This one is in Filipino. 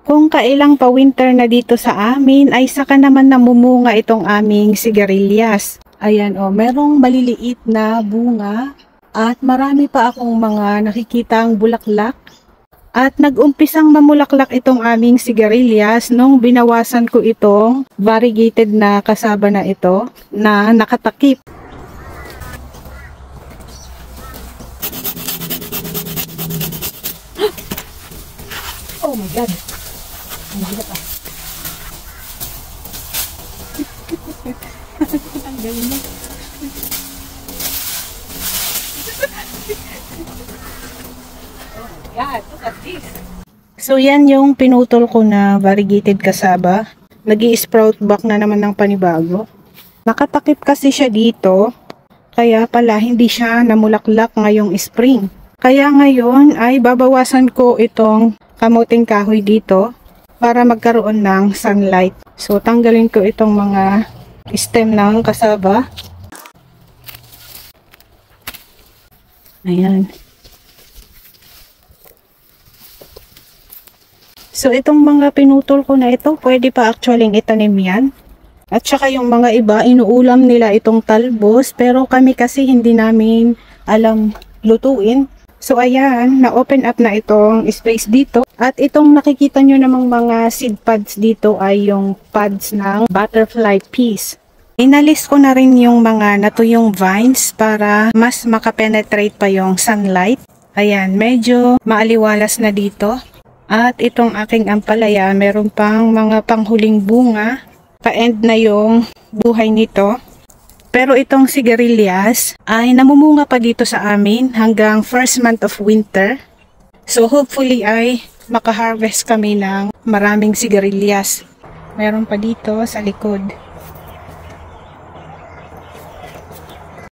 Kung kailang pa winter na dito sa amin, ay saka naman namumunga itong aming sigarilyas. Ayan o, merong maliliit na bunga at marami pa akong mga nakikitang bulaklak. At nag-umpisang mamulaklak itong aming sigarilyas nung binawasan ko itong variegated na kasaba na ito na nakatakip. Oh my God! Ang bigat ah. Ang galing na. Oh my God! Look at this! So yan yung pinutol ko na variegated kasaba. Nag-i-sprout back na naman ng panibago. Nakatakip kasi siya dito. Kaya pala hindi siya namulaklak ngayong spring. Kaya ngayon ay babawasan ko itong kamuting kahoy dito para magkaroon ng sunlight. So tanggalin ko itong mga stem ng kasaba. Ayan. So itong mga pinutol ko na ito, pwede pa actually itanim yan. At saka yung mga iba, inuulam nila itong talbos, pero kami kasi hindi namin alam lutuin. So ayan, na-open up na itong space dito. At itong nakikita nyo namang mga seed pods dito ay yung pods ng butterfly peas. Inalis ko na rin yung mga natuyong vines para mas makapenetrate pa yung sunlight. Ayan, medyo maaliwalas na dito. At itong aking ampalaya, meron pang mga panghuling bunga. Pa-end na yung buhay nito. Pero itong sigarilyas ay namumunga pa dito sa amin hanggang first month of winter. So hopefully ay makaharvest kami ng maraming sigarilyas. Meron pa dito sa likod.